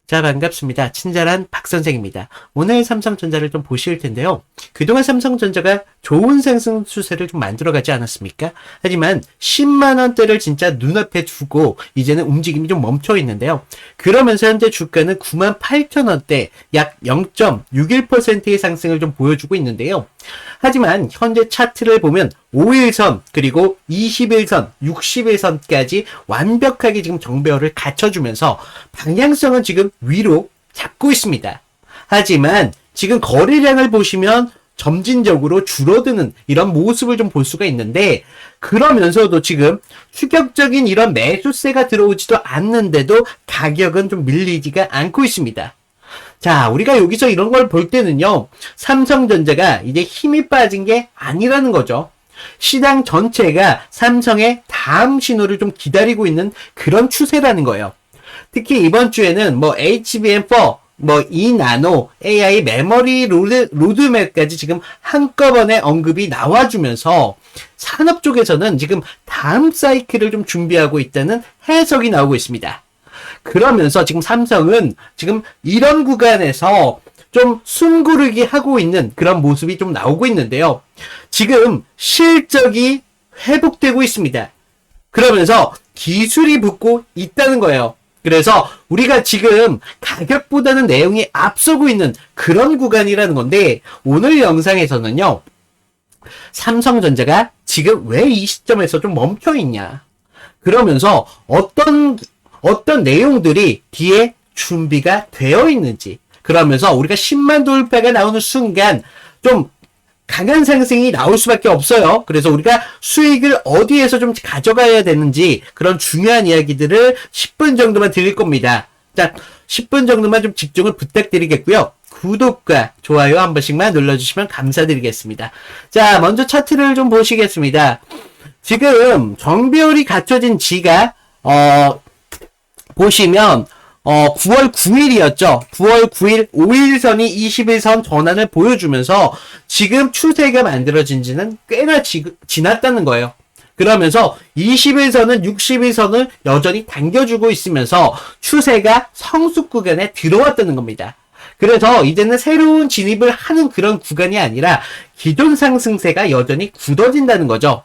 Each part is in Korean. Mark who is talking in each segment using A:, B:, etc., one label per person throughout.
A: 자, 반갑습니다. 친절한 박 선생입니다. 오늘 삼성전자를 좀 보실 텐데요. 그동안 삼성전자가 좋은 상승 추세를 좀 만들어가지 않았습니까? 하지만 10만원대를 진짜 눈앞에 두고 이제는 움직임이 좀 멈춰 있는데요. 그러면서 현재 주가는 98,000원대 약 0.61%의 상승을 좀 보여주고 있는데요. 하지만 현재 차트를 보면 5일선 그리고 21선, 60일선까지 완벽하게 지금 정배열을 갖춰주면서 방향성은 지금 위로 잡고 있습니다. 하지만 지금 거래량을 보시면 점진적으로 줄어드는 이런 모습을 좀 볼 수가 있는데, 그러면서도 지금 추격적인 이런 매수세가 들어오지도 않는데도 가격은 좀 밀리지가 않고 있습니다. 자, 우리가 여기서 이런 걸 볼 때는요, 삼성전자가 이제 힘이 빠진 게 아니라는 거죠. 시장 전체가 삼성의 다음 신호를 좀 기다리고 있는 그런 추세라는 거예요. 특히 이번 주에는 뭐 HBM4, 뭐 2나노, AI 메모리 로드맵까지 지금 한꺼번에 언급이 나와주면서 산업 쪽에서는 지금 다음 사이클을 좀 준비하고 있다는 해석이 나오고 있습니다. 그러면서 지금 삼성은 지금 이런 구간에서 좀 숨고르기 하고 있는 그런 모습이 좀 나오고 있는데요. 지금 실적이 회복되고 있습니다. 그러면서 기술이 붙고 있다는 거예요. 그래서 우리가 지금 가격보다는 내용이 앞서고 있는 그런 구간이라는 건데, 오늘 영상에서는요, 삼성전자가 지금 왜 이 시점에서 좀 멈춰 있냐, 그러면서 어떤 내용들이 뒤에 준비가 되어 있는지, 그러면서 우리가 10만 돌파가 나오는 순간 좀 강한 상승이 나올 수밖에 없어요. 그래서 우리가 수익을 어디에서 좀 가져가야 되는지 그런 중요한 이야기들을 10분 정도만 드릴 겁니다. 자, 10분 정도만 좀 집중을 부탁드리겠고요. 구독과 좋아요 한 번씩만 눌러주시면 감사드리겠습니다. 자, 먼저 차트를 좀 보시겠습니다. 지금 정배열이 갖춰진 지가 보시면 9월 9일이었죠. 9월 9일 5일선이 21선 전환을 보여주면서 지금 추세가 만들어진 지는 꽤나 지났다는 거예요. 그러면서 21선은 61선을 여전히 당겨주고 있으면서 추세가 성숙 구간에 들어왔다는 겁니다. 그래서 이제는 새로운 진입을 하는 그런 구간이 아니라 기존 상승세가 여전히 굳어진다는 거죠.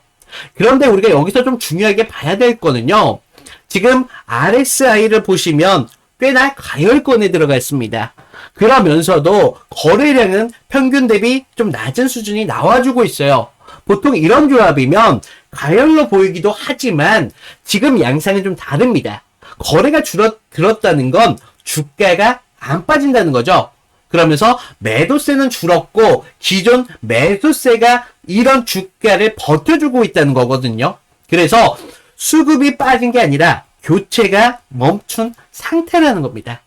A: 그런데 우리가 여기서 좀 중요하게 봐야 될 거는요, 지금 RSI를 보시면 꽤나 가열권에 들어가 있습니다. 그러면서도 거래량은 평균 대비 좀 낮은 수준이 나와주고 있어요. 보통 이런 조합이면 가열로 보이기도 하지만 지금 양상은 좀 다릅니다. 거래가 줄었다는 건 주가가 안 빠진다는 거죠. 그러면서 매도세는 줄었고 기존 매수세가 이런 주가를 버텨주고 있다는 거거든요. 그래서 수급이 빠진 게 아니라 교체가 멈춘 상태라는 겁니다.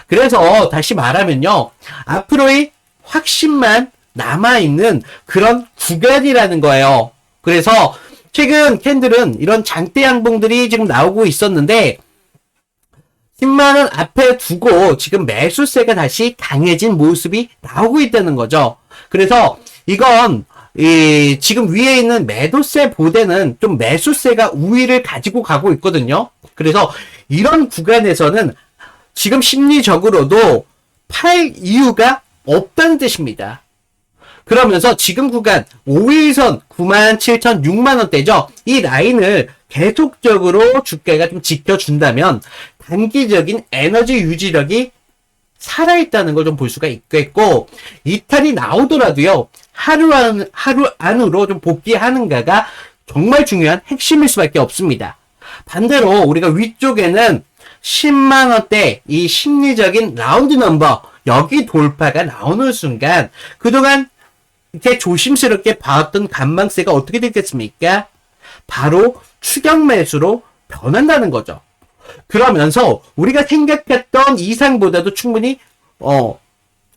A: 그래서 다시 말하면요, 앞으로의 확신만 남아있는 그런 구간이라는 거예요. 그래서 최근 캔들은 이런 장대 양봉들이 지금 나오고 있었는데 10만원 앞에 두고 지금 매수세가 다시 강해진 모습이 나오고 있다는 거죠. 그래서 이건 지금 위에 있는 매도세 보다는 좀 매수세가 우위를 가지고 가고 있거든요. 그래서 이런 구간에서는 지금 심리적으로도 팔 이유가 없다는 뜻입니다. 그러면서 지금 구간 5일선 97,000, 6만원대죠. 이 라인을 계속적으로 주가가 좀 지켜준다면 단기적인 에너지 유지력이 살아있다는 걸 좀 볼 수가 있겠고, 이탈이 나오더라도요, 하루 안으로 좀 복귀하는가가 정말 중요한 핵심일 수밖에 없습니다. 반대로 우리가 위쪽에는 10만원대 이 심리적인 라운드 넘버, 여기 돌파가 나오는 순간 그동안 이렇게 조심스럽게 봐왔던 관망세가 어떻게 되겠습니까? 바로 추격 매수로 변한다는 거죠. 그러면서 우리가 생각했던 이상보다도 충분히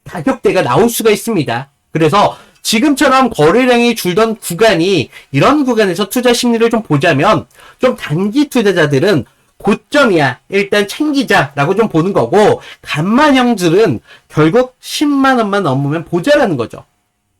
A: 가격대가 나올 수가 있습니다. 그래서 지금처럼 거래량이 줄던 구간이, 이런 구간에서 투자 심리를 좀 보자면 좀 단기 투자자들은 고점이야, 일단 챙기자라고 좀 보는 거고, 간만형들은 결국 10만원만 넘으면 보자라는 거죠.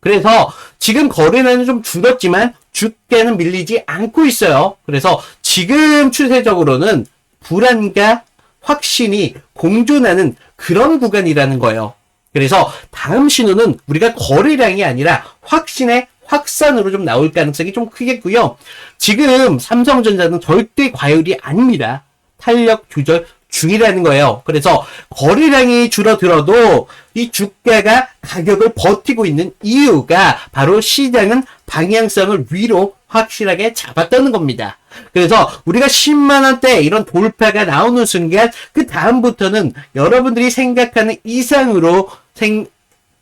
A: 그래서 지금 거래량은 좀 줄었지만 주가는 밀리지 않고 있어요. 그래서 지금 추세적으로는 불안과 확신이 공존하는 그런 구간이라는 거예요. 그래서 다음 신호는 우리가 거래량이 아니라 확신의 확산으로 좀 나올 가능성이 좀 크겠고요. 지금 삼성전자는 절대 과열이 아닙니다. 탄력 조절 중이라는 거예요. 그래서 거래량이 줄어들어도 이 주가가 가격을 버티고 있는 이유가 바로 시장은 방향성을 위로 확실하게 잡았다는 겁니다. 그래서 우리가 10만원대 이런 돌파가 나오는 순간 그 다음부터는 여러분들이 생각하는 이상으로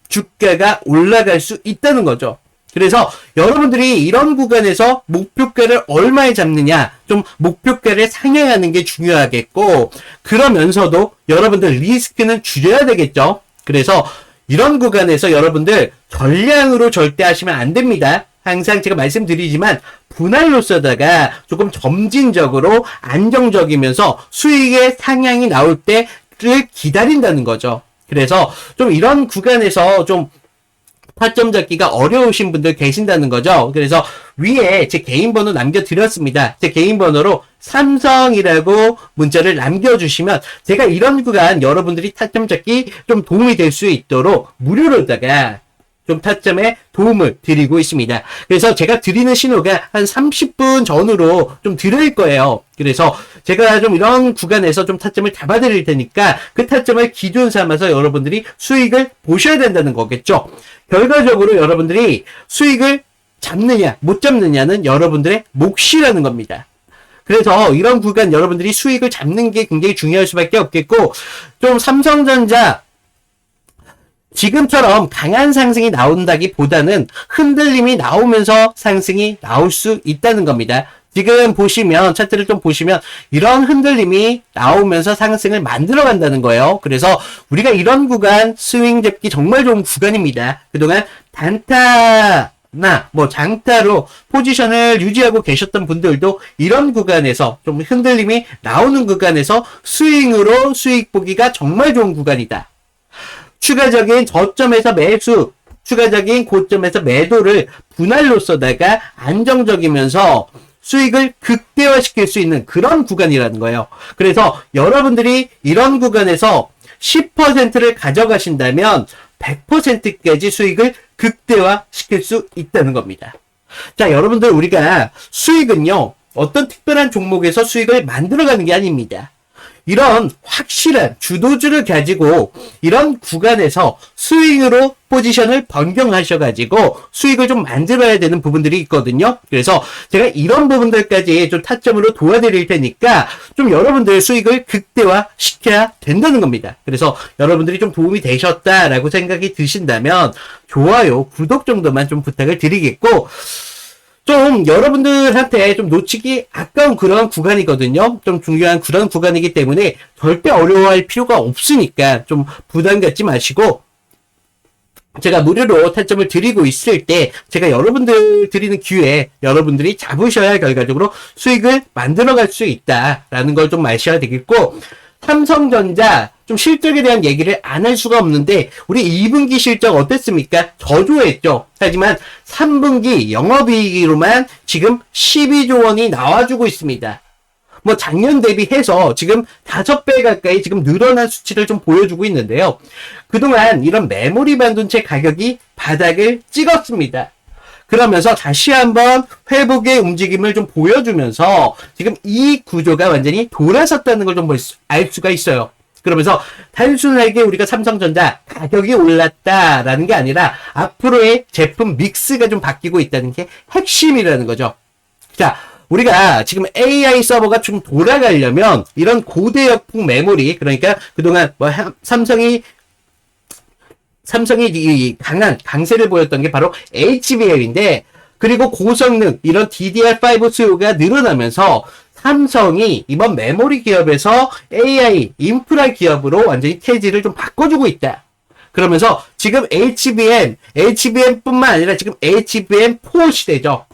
A: 주가가 올라갈 수 있다는 거죠. 그래서 여러분들이 이런 구간에서 목표가를 얼마에 잡느냐, 좀 목표가를 상향하는 게 중요하겠고, 그러면서도 여러분들 리스크는 줄여야 되겠죠. 그래서 이런 구간에서 여러분들 전량으로 절대 하시면 안 됩니다. 항상 제가 말씀드리지만 분할로서다가 조금 점진적으로 안정적이면서 수익의 상향이 나올 때를 기다린다는 거죠. 그래서 좀 이런 구간에서 좀 타점 잡기가 어려우신 분들 계신다는 거죠. 그래서 위에 제 개인 번호 남겨드렸습니다. 제 개인 번호로 삼성이라고 문자를 남겨주시면 제가 이런 구간 여러분들이 타점 잡기 좀 도움이 될 수 있도록 무료로다가 좀 타점에 도움을 드리고 있습니다. 그래서 제가 드리는 신호가 한 30분 전후로 좀 드릴 거예요. 그래서 제가 좀 이런 구간에서 좀 타점을 잡아드릴 테니까 그 타점을 기준 삼아서 여러분들이 수익을 보셔야 된다는 거겠죠. 결과적으로 여러분들이 수익을 잡느냐 못 잡느냐는 여러분들의 몫이라는 겁니다. 그래서 이런 구간 여러분들이 수익을 잡는 게 굉장히 중요할 수밖에 없겠고, 좀 삼성전자 지금처럼 강한 상승이 나온다기보다는 흔들림이 나오면서 상승이 나올 수 있다는 겁니다. 지금 보시면 차트를 좀 보시면 이런 흔들림이 나오면서 상승을 만들어 간다는 거예요. 그래서 우리가 이런 구간 스윙 잡기 정말 좋은 구간입니다. 그동안 단타나 뭐 장타로 포지션을 유지하고 계셨던 분들도 이런 구간에서 좀 흔들림이 나오는 구간에서 스윙으로 수익 보기가 정말 좋은 구간이다. 추가적인 저점에서 매수, 추가적인 고점에서 매도를 분할로서다가 안정적이면서 수익을 극대화시킬 수 있는 그런 구간이라는 거예요. 그래서 여러분들이 이런 구간에서 10%를 가져가신다면 100%까지 수익을 극대화시킬 수 있다는 겁니다. 자, 여러분들 우리가 수익은요, 어떤 특별한 종목에서 수익을 만들어가는 게 아닙니다. 이런 확실한 주도주를 가지고 이런 구간에서 스윙으로 포지션을 변경하셔가지고 수익을 좀 만들어야 되는 부분들이 있거든요. 그래서 제가 이런 부분들까지 좀 타점으로 도와드릴 테니까 좀 여러분들 수익을 극대화 시켜야 된다는 겁니다. 그래서 여러분들이 좀 도움이 되셨다라고 생각이 드신다면 좋아요, 구독 정도만 좀 부탁을 드리겠고, 좀 여러분들한테 좀 놓치기 아까운 그런 구간이거든요. 좀 중요한 그런 구간이기 때문에 절대 어려워할 필요가 없으니까 좀 부담 갖지 마시고, 제가 무료로 타점을 드리고 있을 때 제가 여러분들 드리는 기회에 여러분들이 잡으셔야 결과적으로 수익을 만들어갈 수 있다라는 걸 좀 아셔야 되겠고, 삼성전자 좀 실적에 대한 얘기를 안 할 수가 없는데 우리 2분기 실적 어땠습니까? 저조했죠. 하지만 3분기 영업이익으로만 지금 12조 원이 나와주고 있습니다. 뭐 작년 대비해서 지금 5배 가까이 지금 늘어난 수치를 좀 보여주고 있는데요. 그동안 이런 메모리 반도체 가격이 바닥을 찍었습니다. 그러면서 다시 한번 회복의 움직임을 좀 보여주면서 지금 이 구조가 완전히 돌아섰다는 걸 좀 알 수가 있어요. 그러면서 단순하게 우리가 삼성전자 가격이 올랐다라는 게 아니라 앞으로의 제품 믹스가 좀 바뀌고 있다는 게 핵심이라는 거죠. 자, 우리가 지금 AI 서버가 좀 돌아가려면 이런 고대역폭 메모리, 그러니까 그동안 뭐 삼성이 이 강한 강세를 보였던 게 바로 HBM인데, 그리고 고성능 이런 DDR5 수요가 늘어나면서 삼성이 이번 메모리 기업에서 AI 인프라 기업으로 완전히 태지를 좀 바꿔주고 있다. 그러면서 지금 HBM뿐만 아니라 지금 HBM4 시대죠.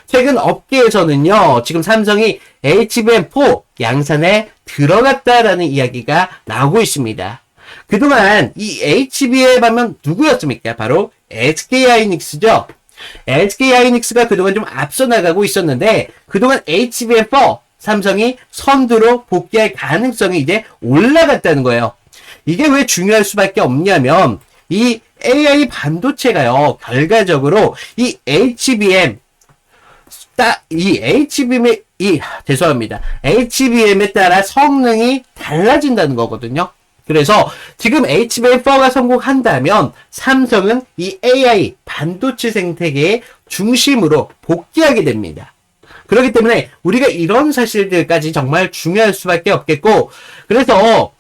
A: 최근 업계에서는요, 지금 삼성이 HBM4 양산에 들어갔다라는 이야기가 나오고 있습니다. 그동안 이 HBM 하면 누구였습니까? 바로 SK하이닉스죠. SK하이닉스가 그동안 좀 앞서 나가고 있었는데, 그동안 HBM4 삼성이 선두로 복귀할 가능성이 이제 올라갔다는 거예요. 이게 왜 중요할 수밖에 없냐면 이 AI 반도체가요, 결과적으로 이 HBM 죄송합니다. HBM에 따라 성능이 달라진다는 거거든요. 그래서 지금 HBM4가 성공한다면 삼성은 이 AI 반도체 생태계의 중심으로 복귀하게 됩니다. 그렇기 때문에 우리가 이런 사실들까지 정말 중요할 수밖에 없겠고, 그래서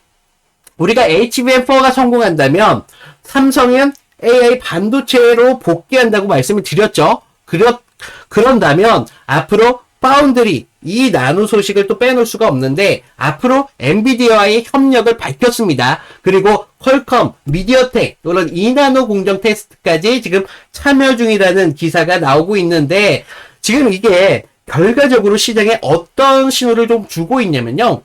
A: 우리가 HBM4가 성공한다면 삼성은 AI 반도체로 복귀한다고 말씀을 드렸죠. 그런다면 앞으로 파운드리 이 나노 소식을 또 빼놓을 수가 없는데, 앞으로 엔비디아와의 협력을 밝혔습니다. 그리고 퀄컴, 미디어텍, 또는 2나노 공정 테스트까지 지금 참여 중이라는 기사가 나오고 있는데, 지금 이게 결과적으로 시장에 어떤 신호를 좀 주고 있냐면요,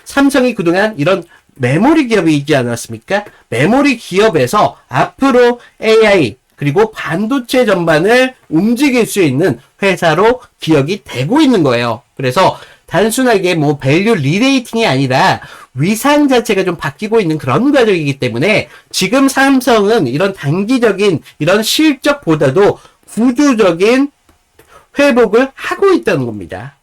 A: 삼성이 그동안 이런 메모리 기업이지 않았습니까? 메모리 기업에서 앞으로 AI 그리고 반도체 전반을 움직일 수 있는 회사로 기억이 되고 있는 거예요. 그래서 단순하게 뭐 밸류 리레이팅이 아니라 위상 자체가 좀 바뀌고 있는 그런 과정이기 때문에 지금 삼성은 이런 단기적인 이런 실적보다도 구조적인 회복을 하고 있다는 겁니다.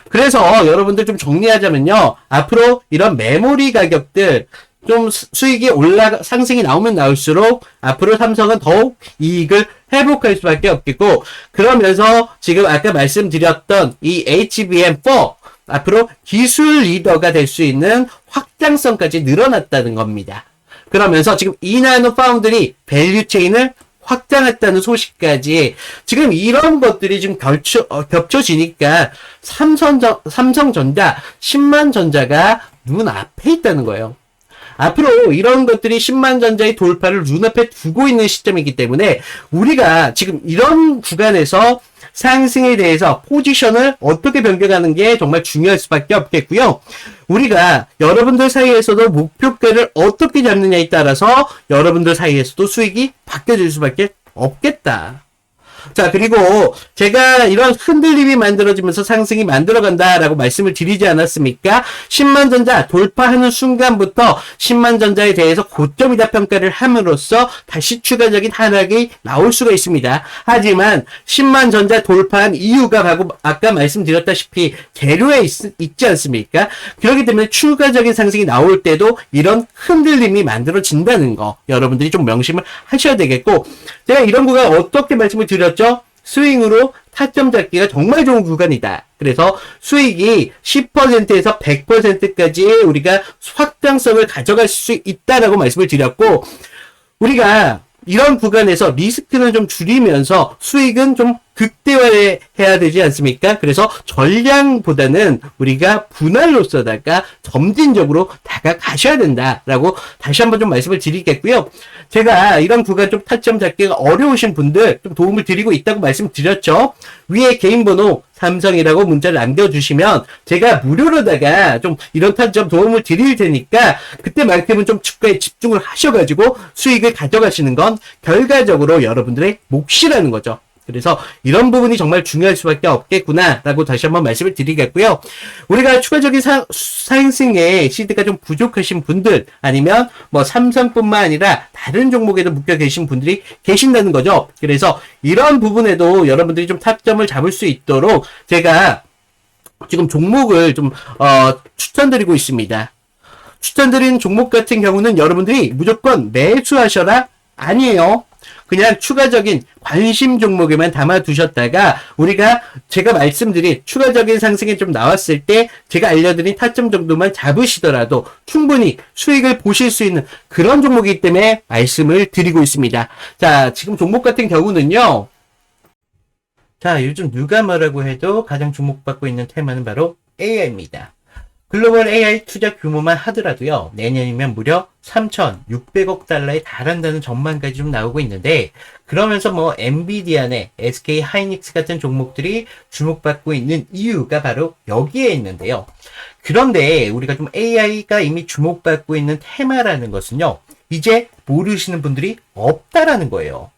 A: 그래서 여러분들 좀 정리하자면요, 앞으로 이런 메모리 가격들 좀 수익이 상승이 나오면 나올수록 앞으로 삼성은 더욱 이익을 회복할 수밖에 없겠고, 그러면서 지금 아까 말씀드렸던 이 HBM4 앞으로 기술 리더가 될 수 있는 확장성까지 늘어났다는 겁니다. 그러면서 지금 2나노 파운드리 밸류 체인을 확장했다는 소식까지, 지금 이런 것들이 지금 겹쳐지니까 삼성전자 10만 전자가 눈앞에 있다는 거예요. 앞으로 이런 것들이 10만 전자의 돌파를 눈앞에 두고 있는 시점이기 때문에 우리가 지금 이런 구간에서 상승에 대해서 포지션을 어떻게 변경하는 게 정말 중요할 수밖에 없겠고요. 우리가 여러분들 사이에서도 목표가를 어떻게 잡느냐에 따라서 여러분들 사이에서도 수익이 바뀌어질 수밖에 없겠다. 자, 그리고 제가 이런 흔들림이 만들어지면서 상승이 만들어간다라고 말씀을 드리지 않았습니까? 10만 전자 돌파하는 순간부터 10만 전자에 대해서 고점이다 평가를 함으로써 다시 추가적인 하락이 나올 수가 있습니다. 하지만 10만 전자 돌파한 이유가 바로 아까 말씀드렸다시피 재료에 있지 않습니까? 그렇기 때문에 추가적인 상승이 나올 때도 이런 흔들림이 만들어진다는 거 여러분들이 좀 명심을 하셔야 되겠고, 제가 이런 구간 어떻게 말씀을 드렸죠? 스윙으로 타점 잡기가 정말 좋은 구간이다. 그래서 수익이 10%에서 100%까지 우리가 확장성을 가져갈 수 있다라고 말씀을 드렸고, 우리가 이런 구간에서 리스크는 좀 줄이면서 수익은 좀 극대화해야 되지 않습니까? 그래서 전량보다는 우리가 분할로서다가 점진적으로 다가가셔야 된다라고 다시 한번 좀 말씀을 드리겠고요. 제가 이런 구간 좀 타점 잡기가 어려우신 분들 좀 도움을 드리고 있다고 말씀드렸죠. 위에 개인 번호 삼성이라고 문자를 남겨주시면 제가 무료로다가 좀 이런 타점 도움을 드릴 테니까 그때만큼은 좀 주가에 집중을 하셔가지고 수익을 가져가시는 건 결과적으로 여러분들의 몫이라는 거죠. 그래서 이런 부분이 정말 중요할 수밖에 없겠구나 라고 다시 한번 말씀을 드리겠고요. 우리가 추가적인 상승에 시드가 좀 부족하신 분들, 아니면 뭐 삼성뿐만 아니라 다른 종목에도 묶여 계신 분들이 계신다는 거죠. 그래서 이런 부분에도 여러분들이 좀 타점을 잡을 수 있도록 제가 지금 종목을 좀 추천드리고 있습니다. 추천드린 종목 같은 경우는 여러분들이 무조건 매수하셔라 아니에요. 그냥 추가적인 관심 종목에만 담아두셨다가 우리가 제가 말씀드린 추가적인 상승이 좀 나왔을 때 제가 알려드린 타점 정도만 잡으시더라도 충분히 수익을 보실 수 있는 그런 종목이기 때문에 말씀을 드리고 있습니다. 자, 지금 종목 같은 경우는요. 자, 요즘 누가 뭐라고 해도 가장 주목받고 있는 테마는 바로 AI입니다. 글로벌 AI 투자 규모만 하더라도요, 내년이면 무려 3,600억 달러에 달한다는 전망까지 좀 나오고 있는데, 그러면서 뭐 엔비디아나 SK 하이닉스 같은 종목들이 주목받고 있는 이유가 바로 여기에 있는데요. 그런데 우리가 좀 AI가 이미 주목받고 있는 테마라는 것은요, 이제 모르시는 분들이 없다라는 거예요.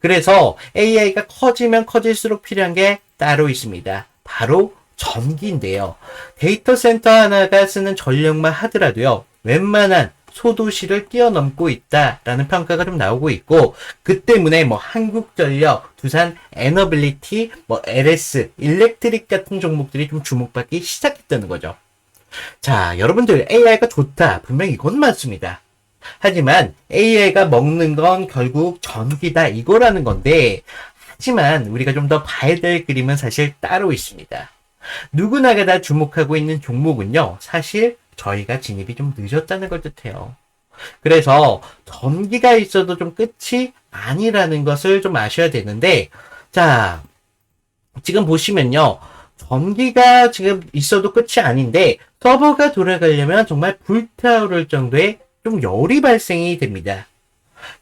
A: 그래서 AI가 커지면 커질수록 필요한 게 따로 있습니다. 바로 전기인데요. 데이터 센터 하나가 쓰는 전력만 하더라도요, 웬만한 소도시를 뛰어넘고 있다라는 평가가 좀 나오고 있고, 그 때문에 뭐 한국전력, 두산 에너빌리티, 뭐 LS, 일렉트릭 같은 종목들이 좀 주목받기 시작했다는 거죠. 자, 여러분들 AI가 좋다. 분명히 이건 맞습니다. 하지만 AI가 먹는 건 결국 전기다 이거라는 건데, 하지만 우리가 좀 더 봐야 될 그림은 사실 따로 있습니다. 누구나가 다 주목하고 있는 종목은요, 사실 저희가 진입이 좀 늦었다는 걸 뜻해요. 그래서 전기가 있어도 좀 끝이 아니라는 것을 좀 아셔야 되는데, 자, 지금 보시면요, 전기가 지금 있어도 끝이 아닌데, 서버가 돌아가려면 정말 불타오를 정도의 좀 열이 발생이 됩니다.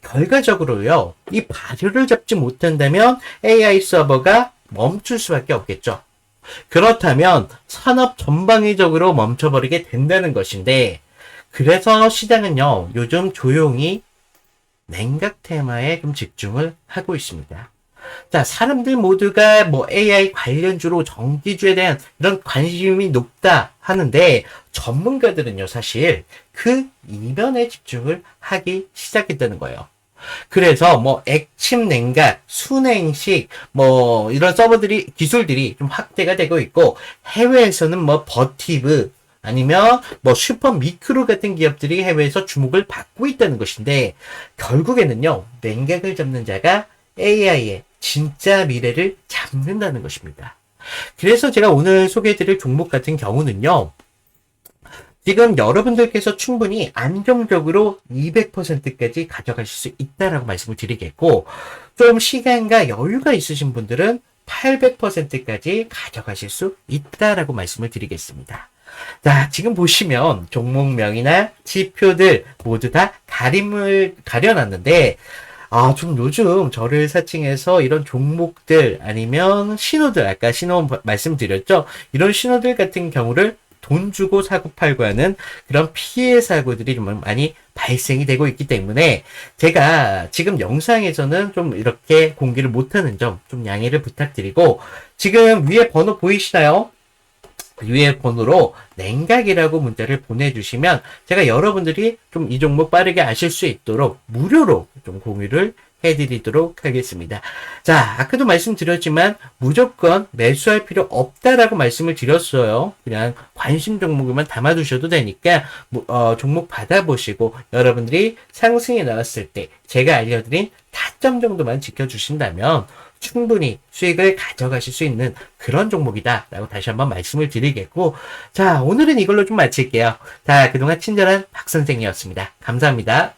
A: 결과적으로요, 이 발효를 잡지 못한다면 AI 서버가 멈출 수밖에 없겠죠. 그렇다면 산업 전방위적으로 멈춰버리게 된다는 것인데, 그래서 시장은요, 요즘 조용히 냉각 테마에 좀 집중을 하고 있습니다. 자, 사람들 모두가 뭐 AI 관련주로 전기주에 대한 이런 관심이 높다 하는데, 전문가들은요, 사실 그 이면에 집중을 하기 시작했다는 거예요. 그래서 뭐 액침 냉각, 순행식 뭐 이런 서버들이 기술들이 좀 확대가 되고 있고, 해외에서는 뭐 버티브 아니면 뭐 슈퍼 미크로 같은 기업들이 해외에서 주목을 받고 있다는 것인데, 결국에는요, 냉각을 잡는 자가 AI의 진짜 미래를 잡는다는 것입니다. 그래서 제가 오늘 소개해드릴 종목 같은 경우는요, 지금 여러분들께서 충분히 안정적으로 200%까지 가져가실 수 있다라고 말씀을 드리겠고, 좀 시간과 여유가 있으신 분들은 800%까지 가져가실 수 있다라고 말씀을 드리겠습니다. 자, 지금 보시면 종목명이나 지표들 모두 다 가림을 가려놨는데, 좀 요즘 저를 사칭해서 이런 종목들 아니면 신호들, 아까 신호 말씀드렸죠? 이런 신호들 같은 경우를 돈 주고 사고 팔고 하는 그런 피해 사고들이 좀 많이 발생이 되고 있기 때문에, 제가 지금 영상에서는 좀 이렇게 공개를 못하는 점 좀 양해를 부탁드리고, 지금 위에 번호 보이시나요? 위에 번호로 냉각이라고 문자를 보내주시면 제가 여러분들이 좀 이 종목 빠르게 아실 수 있도록 무료로 좀 공유를 해드리도록 하겠습니다. 자, 아까도 말씀드렸지만 무조건 매수할 필요 없다라고 말씀을 드렸어요. 그냥 관심 종목에만 담아두셔도 되니까 종목 받아보시고 여러분들이 상승이 나왔을 때 제가 알려드린 타점 정도만 지켜주신다면 충분히 수익을 가져가실 수 있는 그런 종목이다 라고 다시 한번 말씀을 드리겠고, 자, 오늘은 이걸로 좀 마칠게요. 자, 그동안 친절한 박 선생이었습니다. 감사합니다.